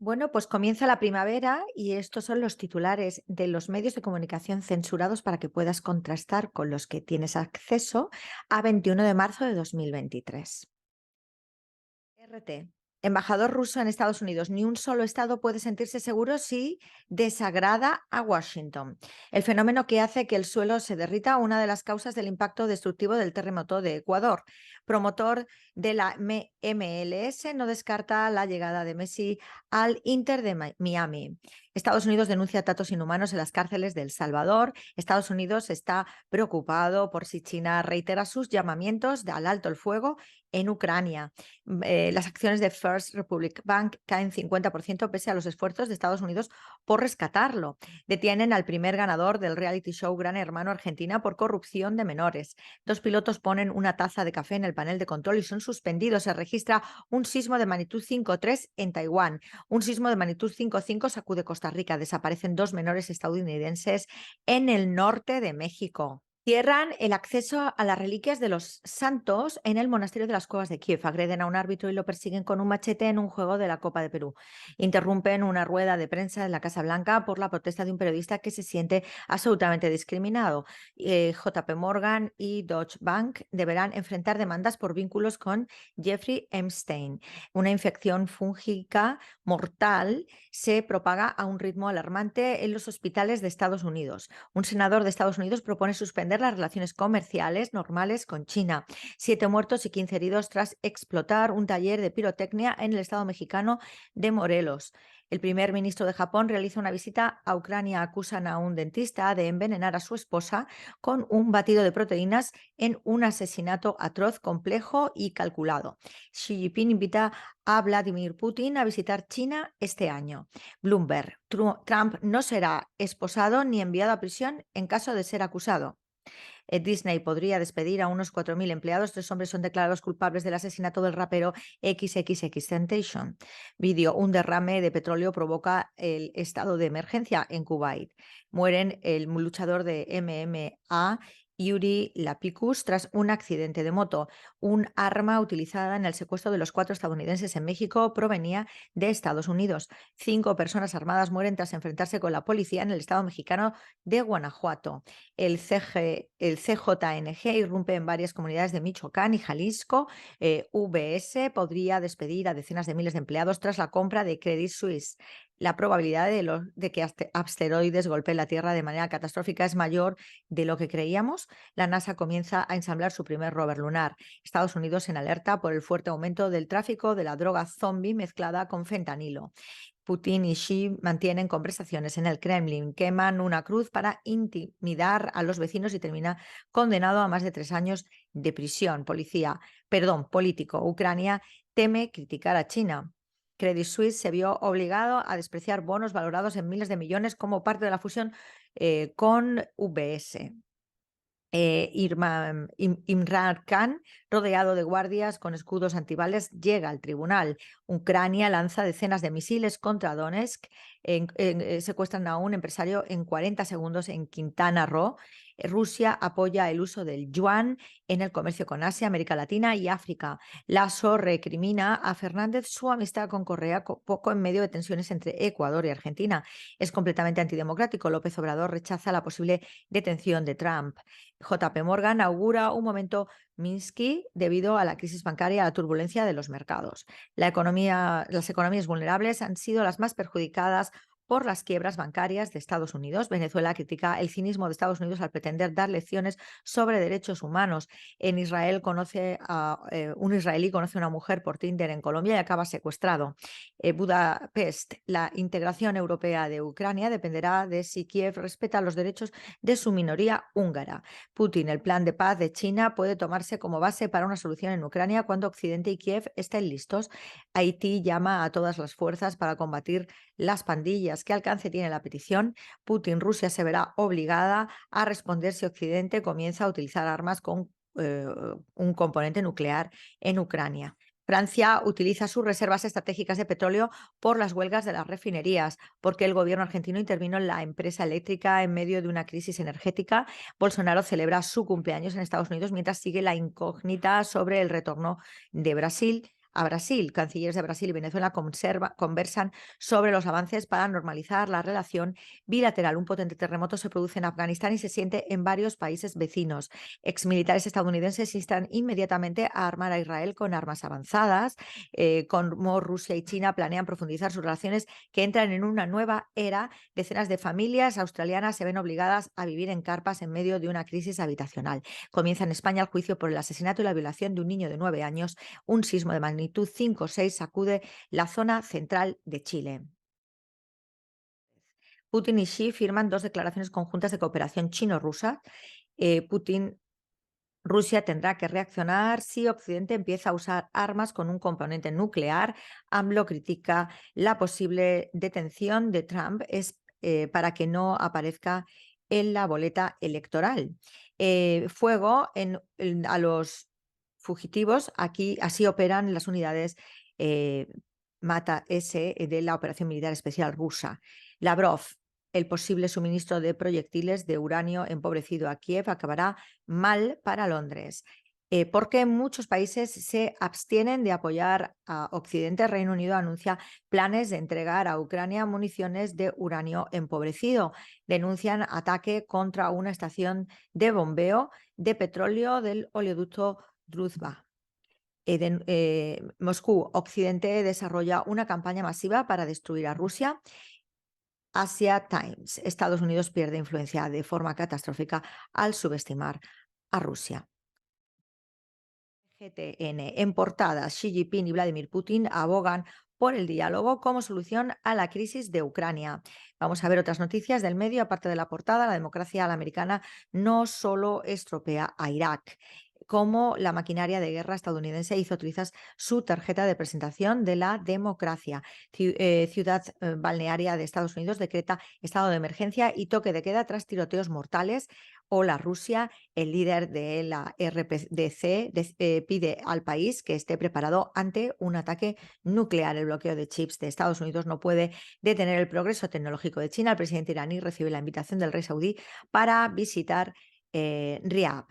Bueno, pues comienza la primavera y estos son los titulares de los medios de comunicación censurados para que puedas contrastar con los que tienes acceso a 21 de marzo de 2023. RT. Embajador ruso en Estados Unidos. Ni un solo estado puede sentirse seguro si desagrada a Washington. El fenómeno que hace que el suelo se derrita, una de las causas del impacto destructivo del terremoto de Ecuador. Promotor de la MLS no descarta la llegada de Messi al Inter de Miami. Estados Unidos denuncia tratos inhumanos en las cárceles de El Salvador. Estados Unidos está preocupado por si China reitera sus llamamientos al alto el fuego en Ucrania. Las acciones de First Republic Bank caen 50% pese a los esfuerzos de Estados Unidos por rescatarlo. Detienen al primer ganador del reality show Gran Hermano Argentina por corrupción de menores. Dos pilotos ponen una taza de café en el panel de control y son suspendidos. Se registra un sismo de magnitud 5,3 en Taiwán. Un sismo de magnitud 5,5 sacude Costa Rica. Desaparecen dos menores estadounidenses en el norte de México. Cierran el acceso a las reliquias de los santos en el monasterio de las Cuevas de Kiev. Agreden a un árbitro y lo persiguen con un machete en un juego de la Copa de Perú. Interrumpen una rueda de prensa en la Casa Blanca por la protesta de un periodista que se siente absolutamente discriminado. JP Morgan y Deutsche Bank deberán enfrentar demandas por vínculos con Jeffrey Epstein. Una infección fúngica mortal se propaga a un ritmo alarmante en los hospitales de Estados Unidos. Un senador de Estados Unidos propone suspender las relaciones comerciales normales con China. 7 muertos y 15 heridos tras explotar un taller de pirotecnia en el estado mexicano de Morelos. El primer ministro de Japón realiza una visita a Ucrania. Acusan a un dentista de envenenar a su esposa con un batido de proteínas en un asesinato atroz, complejo y calculado. Xi Jinping invita a Vladimir Putin a visitar China este año. Bloomberg. Trump no será esposado ni enviado a prisión en caso de ser acusado. Disney podría despedir a unos 4.000 empleados. 3 hombres son declarados culpables del asesinato del rapero XXXTentacion. Vídeo. Un derrame de petróleo provoca el estado de emergencia en Kuwait. Mueren el luchador de MMA Yuri Lapicus tras un accidente de moto. Un arma utilizada en el secuestro de los 4 estadounidenses en México provenía de Estados Unidos. 5 personas armadas mueren tras enfrentarse con la policía en el estado mexicano de Guanajuato. El CJNG irrumpe en varias comunidades de Michoacán y Jalisco. UBS podría despedir a decenas de miles de empleados tras la compra de Credit Suisse. La probabilidad de que asteroides golpeen la Tierra de manera catastrófica es mayor de lo que creíamos. La NASA comienza a ensamblar su primer rover lunar. Estados Unidos en alerta por el fuerte aumento del tráfico de la droga zombie mezclada con fentanilo. Putin y Xi mantienen conversaciones en el Kremlin, queman una cruz para intimidar a los vecinos y termina condenado a más de 3 años de prisión. Político. Ucrania teme criticar a China. Credit Suisse se vio obligado a despreciar bonos valorados en miles de millones como parte de la fusión con UBS. Imran Khan, rodeado de guardias con escudos antibalas, llega al tribunal. Ucrania lanza decenas de misiles contra Donetsk. Secuestran a un empresario en 40 segundos en Quintana Roo. Rusia apoya el uso del yuan en el comercio con Asia, América Latina y África. Lasso recrimina a Fernández su amistad con Correa poco en medio de tensiones entre Ecuador y Argentina. Es completamente antidemocrático. López Obrador rechaza la posible detención de Trump. JP Morgan augura un momento Minsky debido a la crisis bancaria y a la turbulencia de los mercados. Las economías vulnerables han sido las más perjudicadas por las quiebras bancarias de Estados Unidos. Venezuela critica el cinismo de Estados Unidos al pretender dar lecciones sobre derechos humanos. En Israel un israelí conoce a una mujer por Tinder en Colombia y acaba secuestrado. Budapest. La integración europea de Ucrania dependerá de si Kiev respeta los derechos de su minoría húngara. Putin. El plan de paz de China puede tomarse como base para una solución en Ucrania cuando Occidente y Kiev estén listos. Haití llama a todas las fuerzas para combatir las pandillas. ¿Qué alcance tiene la petición? Putin. Rusia se verá obligada a responder si Occidente comienza a utilizar armas con un componente nuclear en Ucrania. Francia utiliza sus reservas estratégicas de petróleo por las huelgas de las refinerías, porque el gobierno argentino intervino en la empresa eléctrica en medio de una crisis energética. Bolsonaro celebra su cumpleaños en Estados Unidos mientras sigue la incógnita sobre el retorno de Brasil a Brasil. Cancilleres de Brasil y Venezuela conversan sobre los avances para normalizar la relación bilateral. Un potente terremoto se produce en Afganistán y se siente en varios países vecinos. Exmilitares estadounidenses instan inmediatamente a armar a Israel con armas avanzadas. Como Rusia y China planean profundizar sus relaciones que entran en una nueva era. Decenas de familias australianas se ven obligadas a vivir en carpas en medio de una crisis habitacional. Comienza en España el juicio por el asesinato y la violación de un niño de 9 años. Un sismo de magnitud 5 o 6 sacude la zona central de Chile. Putin y Xi firman dos declaraciones conjuntas de cooperación chino-rusa. Rusia tendrá que reaccionar si Occidente empieza a usar armas con un componente nuclear. AMLO critica la posible detención de Trump para que no aparezca en la boleta electoral. Fuego a los fugitivos. Aquí así operan las unidades eh, Mata S de la Operación Militar Especial rusa. Lavrov, el posible suministro de proyectiles de uranio empobrecido a Kiev acabará mal para Londres. Porque muchos países se abstienen de apoyar a Occidente. Reino Unido anuncia planes de entregar a Ucrania municiones de uranio empobrecido. Denuncian ataque contra una estación de bombeo de petróleo del oleoducto Druzhba. Moscú, Occidente desarrolla una campaña masiva para destruir a Rusia. Asia Times, Estados Unidos pierde influencia de forma catastrófica al subestimar a Rusia. GTN, en portada, Xi Jinping y Vladimir Putin abogan por el diálogo como solución a la crisis de Ucrania. Vamos a ver otras noticias del medio. Aparte de la portada, la democracia a la americana no solo estropea a Irak, como la maquinaria de guerra estadounidense hizo trizas su tarjeta de presentación de la democracia. Ciudad balnearia de Estados Unidos decreta estado de emergencia y toque de queda tras tiroteos mortales. Hola Rusia, el líder de la RPDC pide al país que esté preparado ante un ataque nuclear. El bloqueo de chips de Estados Unidos no puede detener el progreso tecnológico de China. El presidente iraní recibe la invitación del rey saudí para visitar Riad.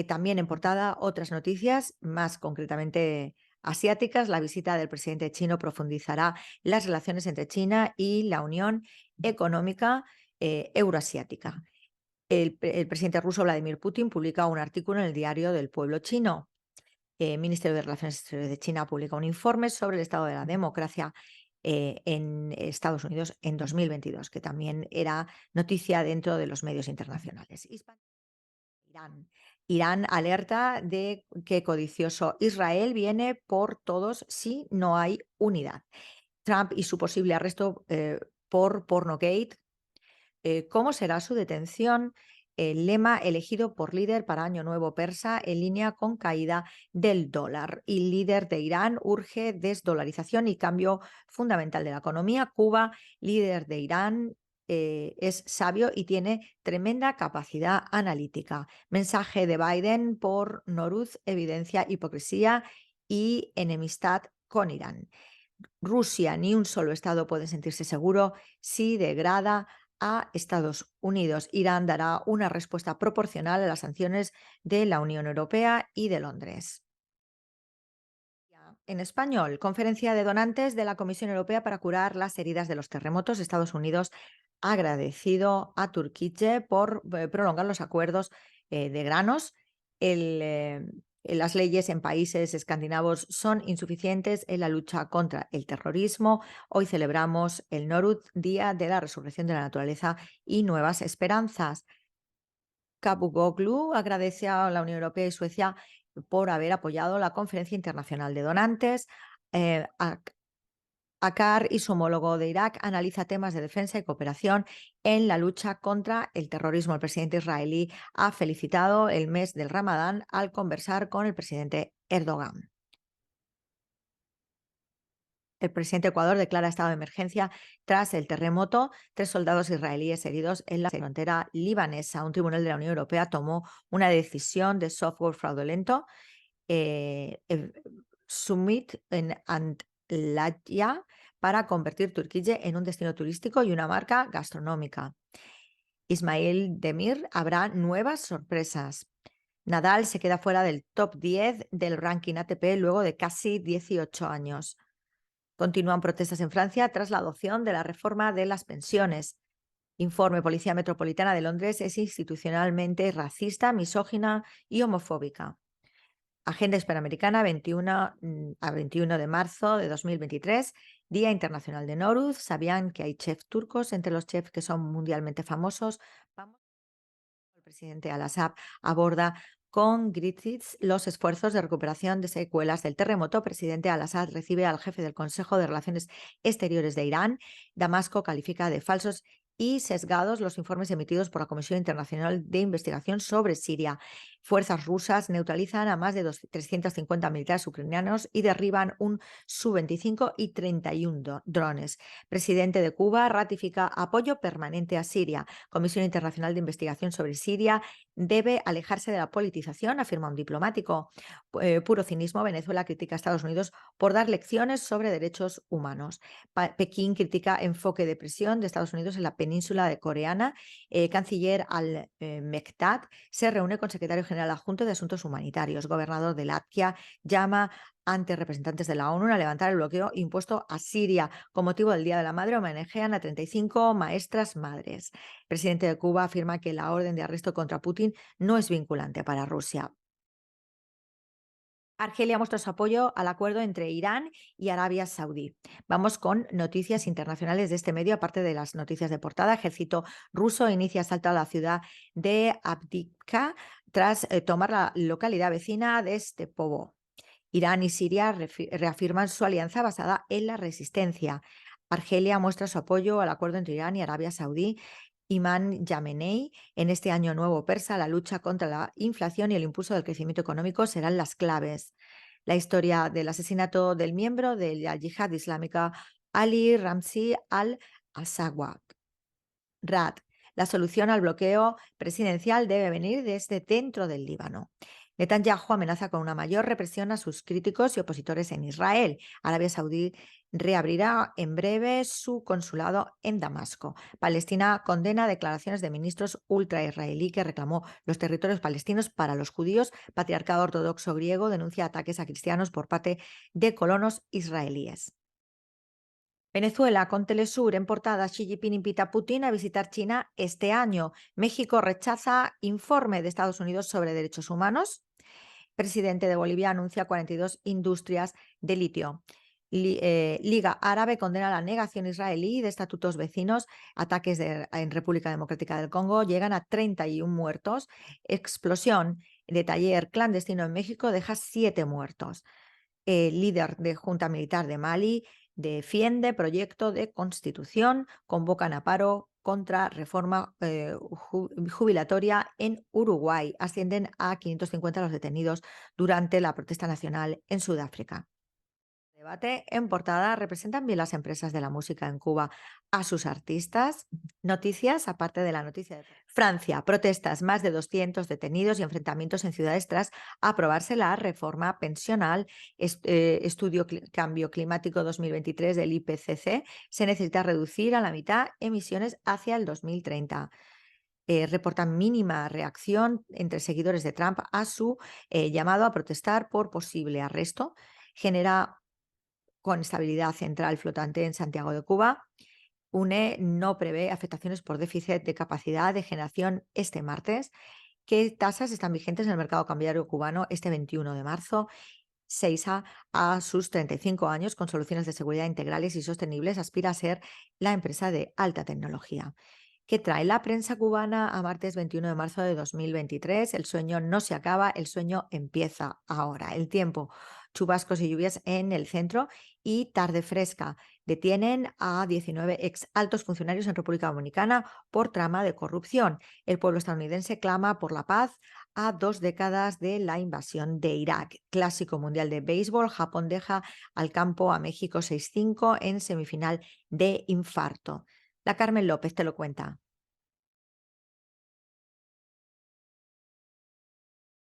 También en portada otras noticias, más concretamente asiáticas. La visita del presidente chino profundizará las relaciones entre China y la Unión Económica Euroasiática. El presidente ruso Vladimir Putin publica un artículo en el Diario del Pueblo chino. El Ministerio de Relaciones Exteriores de China publica un informe sobre el estado de la democracia en Estados Unidos en 2022, que también era noticia dentro de los medios internacionales. Irán. Irán alerta de que codicioso Israel viene por todos si no hay unidad. Trump y su posible arresto por Pornogate. ¿Cómo será su detención? El lema elegido por líder para Año Nuevo persa en línea con caída del dólar. Y líder de Irán urge desdolarización y cambio fundamental de la economía. Cuba, líder de Irán, es sabio y tiene tremenda capacidad analítica. Mensaje de Biden por Noruz evidencia hipocresía y enemistad con Irán. Rusia, ni un solo Estado puede sentirse seguro si degrada a Estados Unidos. Irán dará una respuesta proporcional a las sanciones de la Unión Europea y de Londres. En español, conferencia de donantes de la Comisión Europea para curar las heridas de los terremotos. Estados Unidos ha agradecido a Turquía por prolongar los acuerdos de granos. Las leyes en países escandinavos son insuficientes en la lucha contra el terrorismo. Hoy celebramos el Noruz, Día de la Resurrección de la Naturaleza y Nuevas Esperanzas. Cavusoglu agradece a la Unión Europea y Suecia por haber apoyado la Conferencia Internacional de Donantes. Akar y su homólogo de Irak analiza temas de defensa y cooperación en la lucha contra el terrorismo. El presidente israelí ha felicitado el mes del Ramadán al conversar con el presidente Erdogan. El presidente de Ecuador declara estado de emergencia tras el terremoto. 3 soldados israelíes heridos en la frontera libanesa. Un tribunal de la Unión Europea tomó una decisión de software fraudulento. Summit en Antalya para convertir Turquía en un destino turístico y una marca gastronómica. Ismail Demir, habrá nuevas sorpresas. Nadal se queda fuera del top 10 del ranking ATP luego de casi 18 años. Continúan protestas en Francia tras la adopción de la reforma de las pensiones. Informe Policía Metropolitana de Londres es institucionalmente racista, misógina y homofóbica. Agenda Hispanoamericana 21 a 21 de marzo de 2023, Día Internacional de Nowruz. ¿Sabían que hay chefs turcos entre los chefs que son mundialmente famosos? Vamos. El presidente Al-Assad aborda con Griffiths los esfuerzos de recuperación de secuelas del terremoto. Presidente Al-Assad recibe al jefe del Consejo de Relaciones Exteriores de Irán. Damasco califica de falsos y sesgados los informes emitidos por la Comisión Internacional de Investigación sobre Siria. Fuerzas rusas neutralizan a más de 350 militares ucranianos y derriban un Su-25 y 31 drones. Presidente de Cuba ratifica apoyo permanente a Siria. Comisión Internacional de Investigación sobre Siria debe alejarse de la politización, afirma un diplomático. Puro cinismo, Venezuela critica a Estados Unidos por dar lecciones sobre derechos humanos. Pekín critica enfoque de presión de Estados Unidos en la península de coreana. Canciller al-Mekdad se reúne con secretario general adjunto de Asuntos Humanitarios. Gobernador de Latvia llama ante representantes de la ONU a levantar el bloqueo impuesto a Siria. Con motivo del Día de la Madre, homenajean a 35 maestras madres. El presidente de Cuba afirma que la orden de arresto contra Putin no es vinculante para Rusia. Argelia muestra su apoyo al acuerdo entre Irán y Arabia Saudí. Vamos con noticias internacionales de este medio, aparte de las noticias de portada. Ejército ruso inicia asalto a la ciudad de Avdiivka tras tomar la localidad vecina de Stepovo. Irán y Siria reafirman su alianza basada en la resistencia. Argelia muestra su apoyo al acuerdo entre Irán y Arabia Saudí. Imán Yamenei, en este año nuevo persa, la lucha contra la inflación y el impulso del crecimiento económico serán las claves. La historia del asesinato del miembro de la yihad islámica Ali Ramzi al-Asawad. Rad. La solución al bloqueo presidencial debe venir desde dentro del Líbano. Netanyahu amenaza con una mayor represión a sus críticos y opositores en Israel. Arabia Saudí reabrirá en breve su consulado en Damasco. Palestina condena declaraciones de ministros ultra-israelí que reclamó los territorios palestinos para los judíos. Patriarcado ortodoxo griego denuncia ataques a cristianos por parte de colonos israelíes. Venezuela, con Telesur en portada, Xi Jinping invita a Putin a visitar China este año. México rechaza informe de Estados Unidos sobre derechos humanos. Presidente de Bolivia anuncia 42 industrias de litio. Liga Árabe condena la negación israelí de estatutos vecinos. Ataques en República Democrática del Congo llegan a 31 muertos. Explosión de taller clandestino en México deja 7 muertos. El líder de Junta Militar de Mali defiende proyecto de constitución, convocan a paro contra reforma jubilatoria en Uruguay. Ascienden a 550 los detenidos durante la protesta nacional en Sudáfrica. Debate en portada. ¿Representan bien las empresas de la música en Cuba a sus artistas? Noticias, aparte de la noticia de Francia, protestas, más de 200 detenidos y enfrentamientos en ciudades tras aprobarse la reforma pensional. Estudio Cambio Climático 2023 del IPCC. Se necesita reducir a la mitad emisiones hacia el 2030. Reportan mínima reacción entre seguidores de Trump a su llamado a protestar por posible arresto. Genera con estabilidad central flotante en Santiago de Cuba. UNE no prevé afectaciones por déficit de capacidad de generación este martes. ¿Qué tasas están vigentes en el mercado cambiario cubano este 21 de marzo? Seiza, a sus 35 años, con soluciones de seguridad integrales y sostenibles, aspira a ser la empresa de alta tecnología. ¿Qué trae la prensa cubana a martes 21 de marzo de 2023? El sueño no se acaba, el sueño empieza ahora. El tiempo, chubascos y lluvias en el centro y tarde fresca. Detienen a 19 ex altos funcionarios en República Dominicana por trama de corrupción. El pueblo estadounidense clama por la paz a 2 décadas de la invasión de Irak. Clásico mundial de béisbol, Japón deja al campo a México 6-5 en semifinal de infarto. La Carmen López te lo cuenta.